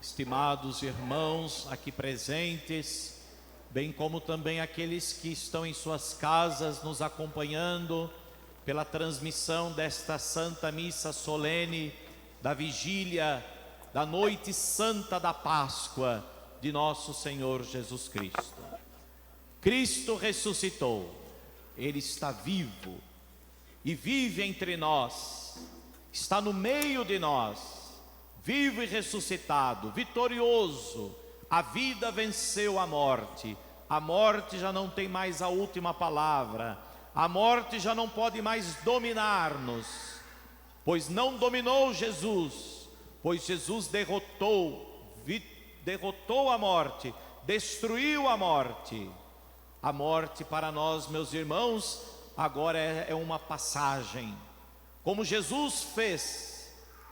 estimados irmãos aqui presentes, bem como também aqueles que estão em suas casas nos acompanhando pela transmissão desta Santa Missa solene da vigília da noite santa da Páscoa de nosso Senhor Jesus Cristo. Cristo ressuscitou, Ele está vivo e vive entre nós, está no meio de nós, vivo e ressuscitado, vitorioso. A vida venceu a morte já não tem mais a última palavra, a morte já não pode mais dominar-nos, pois não dominou Jesus, pois Jesus derrotou a morte, destruiu a morte. A morte para nós, meus irmãos, agora é uma passagem, como Jesus fez,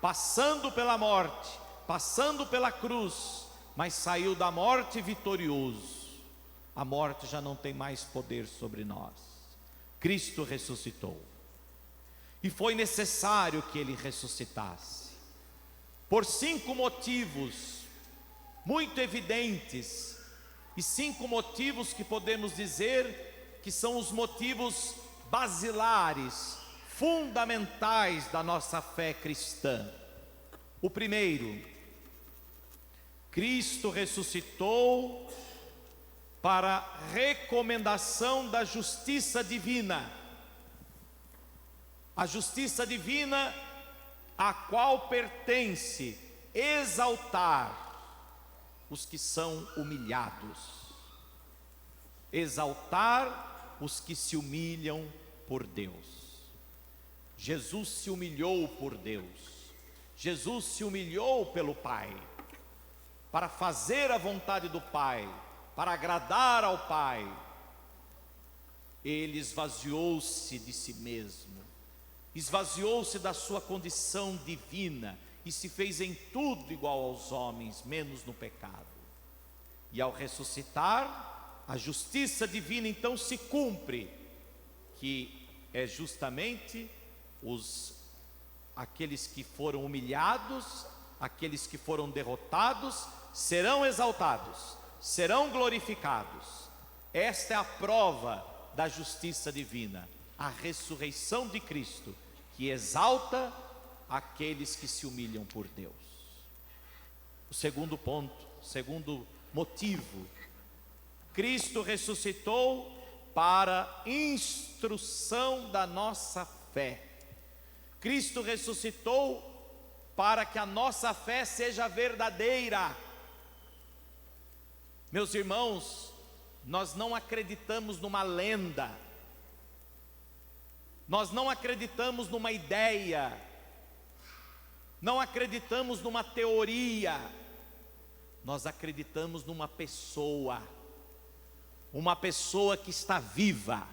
passando pela morte, passando pela cruz, mas saiu da morte vitorioso. A morte já não tem mais poder sobre nós. Cristo ressuscitou, e foi necessário que Ele ressuscitasse, por 5 motivos muito evidentes, e 5 motivos que podemos dizer que são os motivos basilares, fundamentais da nossa fé cristã. O primeiro, Cristo ressuscitou para recomendação da justiça divina. A justiça divina a qual pertence exaltar os que são humilhados, exaltar os que se humilham por Deus. Jesus se humilhou por Deus, Jesus se humilhou pelo Pai, para fazer a vontade do Pai, para agradar ao Pai. Ele esvaziou-se de si mesmo, esvaziou-se da sua condição divina, e se fez em tudo igual aos homens, menos no pecado. E ao ressuscitar, a justiça divina então se cumpre, que é justamente aqueles que foram humilhados, aqueles que foram derrotados, serão exaltados, serão glorificados. Esta é a prova da justiça divina, a ressurreição de Cristo, que exalta aqueles que se humilham por Deus. O segundo ponto, segundo motivo, Cristo ressuscitou para instrução da nossa fé. Cristo ressuscitou para que a nossa fé seja verdadeira. Meus irmãos, nós não acreditamos numa lenda, nós não acreditamos numa ideia, não acreditamos numa teoria, nós acreditamos numa pessoa, uma pessoa que está viva.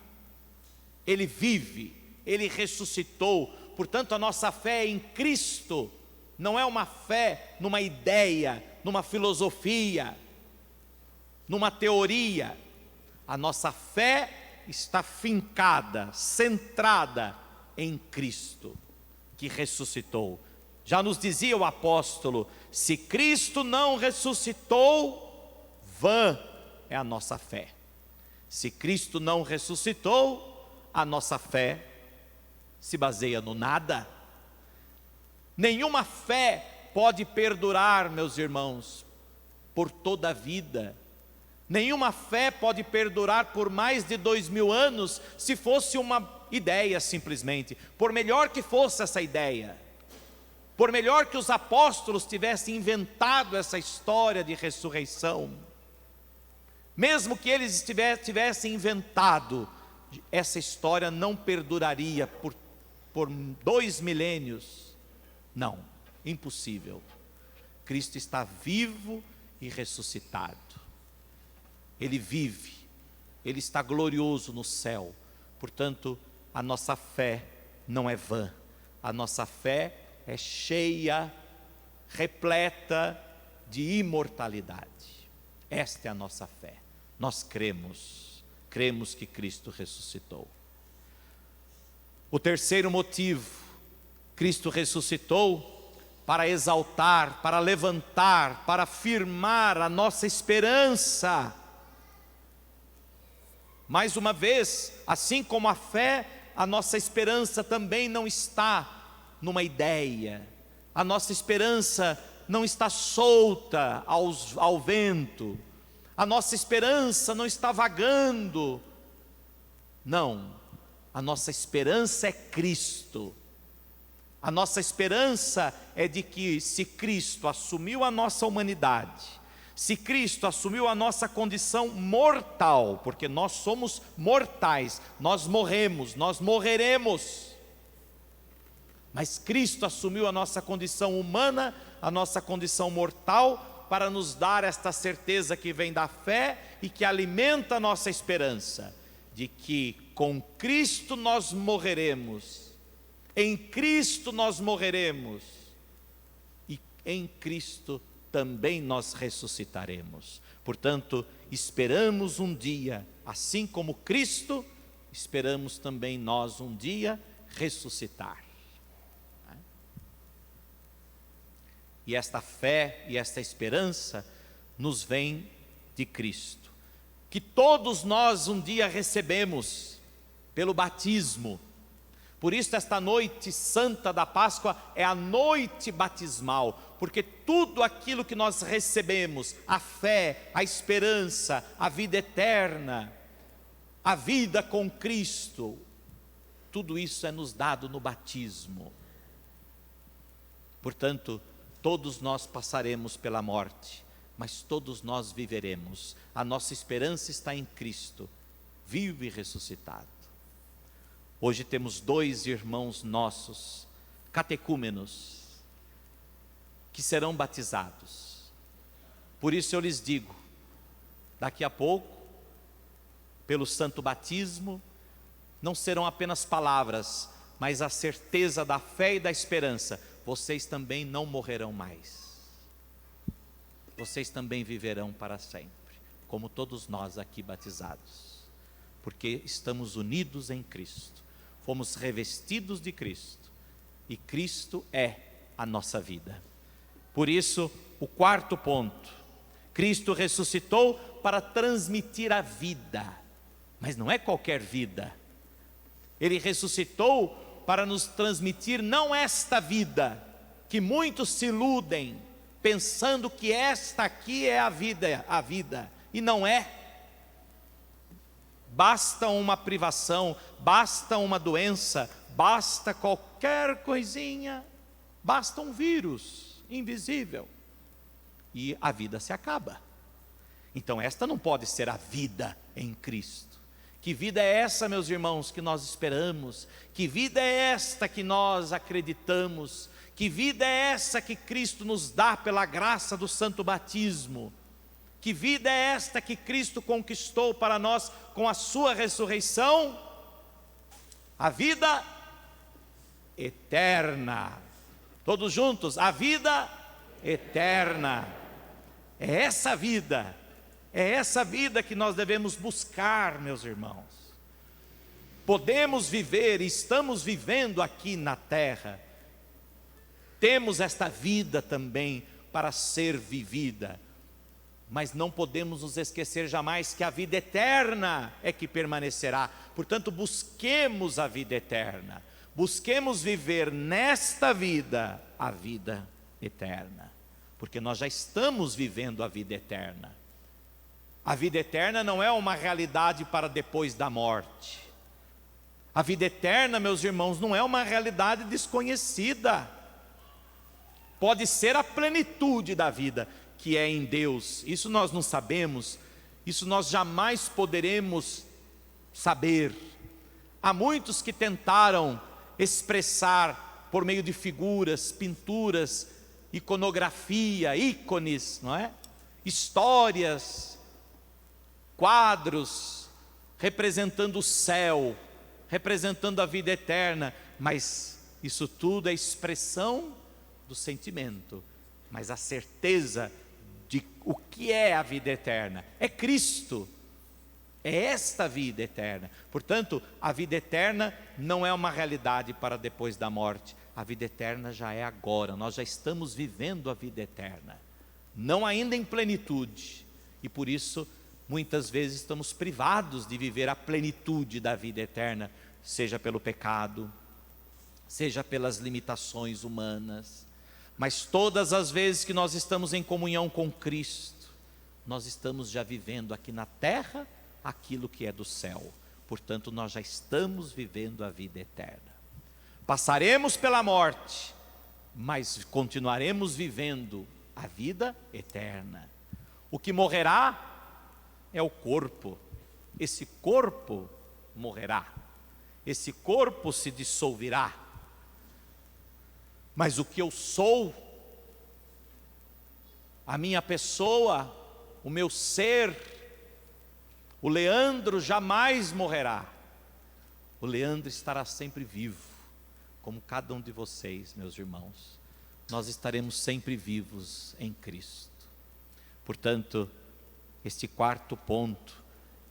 Ele vive, Ele ressuscitou. Portanto, a nossa fé é em Cristo, não é uma fé numa ideia, numa filosofia, numa teoria. A nossa fé está fincada, centrada em Cristo, que ressuscitou. Já nos dizia o apóstolo: se Cristo não ressuscitou, vã é a nossa fé. Se Cristo não ressuscitou, a nossa fé se baseia no nada. Nenhuma fé pode perdurar, meus irmãos, por toda a vida. Nenhuma fé pode perdurar por mais de 2000 anos, se fosse uma ideia simplesmente. Por melhor que fosse essa ideia, por melhor que os apóstolos tivessem inventado essa história de ressurreição, mesmo que eles tivessem inventado, essa história não perduraria por 2 milênios. Não, impossível. Cristo está vivo e ressuscitado. Ele vive, Ele está glorioso no céu. Portanto, a nossa fé não é vã, a nossa fé é cheia, repleta de imortalidade. Esta é a nossa fé. Nós cremos que Cristo ressuscitou. O terceiro motivo, Cristo ressuscitou para exaltar, para levantar, para firmar a nossa esperança. Mais uma vez, assim como a fé, a nossa esperança também não está numa ideia, a nossa esperança não está solta ao vento, a nossa esperança não está vagando. Não, a nossa esperança é Cristo. A nossa esperança é de que, se Cristo assumiu a nossa humanidade, se Cristo assumiu a nossa condição mortal, porque nós somos mortais, nós morremos, nós morreremos, mas Cristo assumiu a nossa condição humana, a nossa condição mortal, para nos dar esta certeza que vem da fé e que alimenta a nossa esperança, de que com Cristo nós morreremos, em Cristo nós morreremos, e em Cristo também nós ressuscitaremos. Portanto, esperamos um dia, assim como Cristo, esperamos também nós um dia ressuscitar. E esta fé e esta esperança nos vem de Cristo, que todos nós um dia recebemos pelo batismo. Por isso esta noite santa da Páscoa é a noite batismal, porque tudo aquilo que nós recebemos, a fé, a esperança, a vida eterna, a vida com Cristo, tudo isso é nos dado no batismo. Portanto, todos nós passaremos pela morte, mas todos nós viveremos. A nossa esperança está em Cristo, vivo e ressuscitado. Hoje temos 2 irmãos nossos, catecúmenos, que serão batizados. Por isso eu lhes digo, daqui a pouco, pelo santo batismo, não serão apenas palavras, mas a certeza da fé e da esperança. Vocês também não morrerão mais. Vocês também viverão para sempre, como todos nós aqui batizados, porque estamos unidos em Cristo, fomos revestidos de Cristo, e Cristo é a nossa vida. Por isso, o 4º ponto, Cristo ressuscitou para transmitir a vida, mas não é qualquer vida. Ele ressuscitou para nos transmitir não esta vida, que muitos se iludem, pensando que esta aqui é a vida, e não é. Basta uma privação, basta uma doença, basta qualquer coisinha, basta um vírus invisível, e a vida se acaba. Então esta não pode ser a vida em Cristo. Que vida é essa, meus irmãos, que nós esperamos? Que vida é esta que nós acreditamos? Que vida é essa que Cristo nos dá pela graça do santo batismo? Que vida é esta que Cristo conquistou para nós com a sua ressurreição? A vida eterna. Todos juntos, a vida eterna. É essa vida que nós devemos buscar, meus irmãos. Podemos viver, e estamos vivendo aqui na terra. Temos esta vida também para ser vivida, mas não podemos nos esquecer jamais que a vida eterna é que permanecerá. Portanto, busquemos a vida eterna, busquemos viver nesta vida a vida eterna, porque nós já estamos vivendo a vida eterna. A vida eterna não é uma realidade para depois da morte. A vida eterna, meus irmãos, não é uma realidade desconhecida. Pode ser a plenitude da vida, que é em Deus. Isso nós não sabemos, isso nós jamais poderemos saber. Há muitos que tentaram expressar por meio de figuras, pinturas, iconografia, ícones, não é? Histórias, quadros, representando o céu, representando a vida eterna, mas isso tudo é expressão do sentimento, mas a certeza de o que é a vida eterna é Cristo, é esta vida eterna. Portanto, a vida eterna não é uma realidade para depois da morte, a vida eterna já é agora, nós já estamos vivendo a vida eterna, não ainda em plenitude, e por isso muitas vezes estamos privados de viver a plenitude da vida eterna, seja pelo pecado, seja pelas limitações humanas, mas todas as vezes que nós estamos em comunhão com Cristo, nós estamos já vivendo aqui na terra aquilo que é do céu, portanto nós já estamos vivendo a vida eterna. Passaremos pela morte, mas continuaremos vivendo a vida eterna. O que morrerá é o corpo, esse corpo morrerá, esse corpo se dissolverá, mas o que eu sou, a minha pessoa, o meu ser, o Leandro jamais morrerá, o Leandro estará sempre vivo, como cada um de vocês, meus irmãos, nós estaremos sempre vivos em Cristo. Portanto, este quarto ponto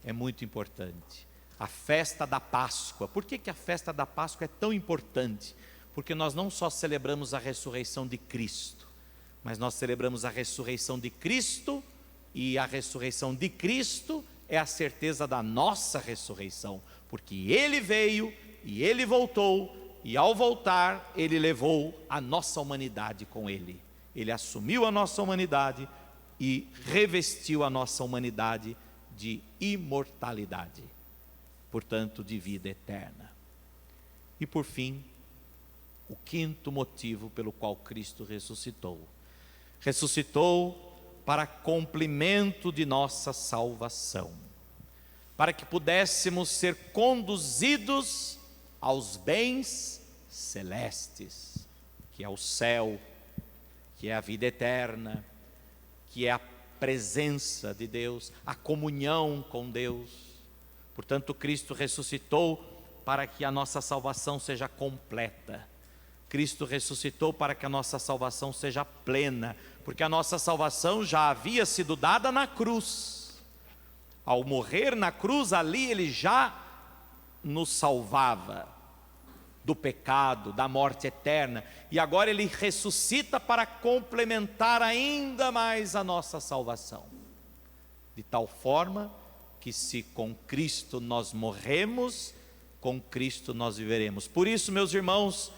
é muito importante, a festa da Páscoa. Por que a festa da Páscoa é tão importante? Porque nós não só celebramos a ressurreição de Cristo, mas nós celebramos a ressurreição de Cristo, e a ressurreição de Cristo é a certeza da nossa ressurreição, porque Ele veio e Ele voltou, e ao voltar Ele levou a nossa humanidade com Ele, Ele assumiu a nossa humanidade e revestiu a nossa humanidade de imortalidade, portanto de vida eterna. E por fim, o quinto motivo pelo qual Cristo ressuscitou. Ressuscitou para cumprimento de nossa salvação, para que pudéssemos ser conduzidos aos bens celestes, que é o céu, que é a vida eterna, que é a presença de Deus, a comunhão com Deus. Portanto, Cristo ressuscitou para que a nossa salvação seja completa. Cristo ressuscitou para que a nossa salvação seja plena, porque a nossa salvação já havia sido dada na cruz. Ao morrer na cruz, ali Ele já nos salvava do pecado, da morte eterna, e agora Ele ressuscita para complementar ainda mais a nossa salvação, de tal forma que se com Cristo nós morremos, com Cristo nós viveremos. Por isso, meus irmãos,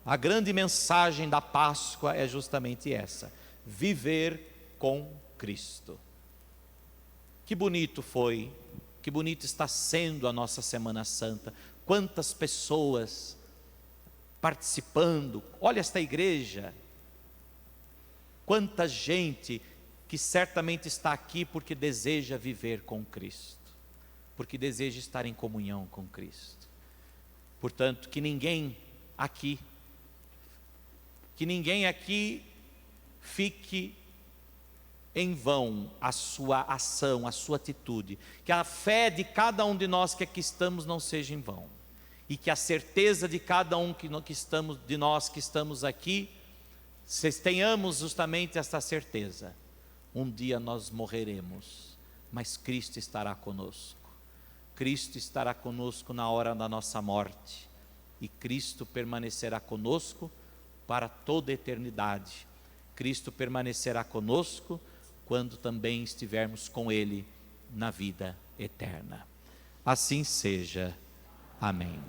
a grande mensagem da Páscoa é justamente essa: viver com Cristo. Que bonito foi, que bonito está sendo a nossa Semana Santa, quantas pessoas participando, olha esta igreja, quanta gente que certamente está aqui porque deseja viver com Cristo, porque deseja estar em comunhão com Cristo. Portanto, que ninguém aqui fique em vão a sua ação, a sua atitude, que a fé de cada um de nós que aqui estamos não seja em vão, e que a certeza de cada um de nós que estamos aqui, tenhamos justamente esta certeza: um dia nós morreremos, mas Cristo estará conosco. Cristo estará conosco na hora da nossa morte, e Cristo permanecerá conosco para toda a eternidade. Cristo permanecerá conosco quando também estivermos com Ele na vida eterna. Assim seja. Amém.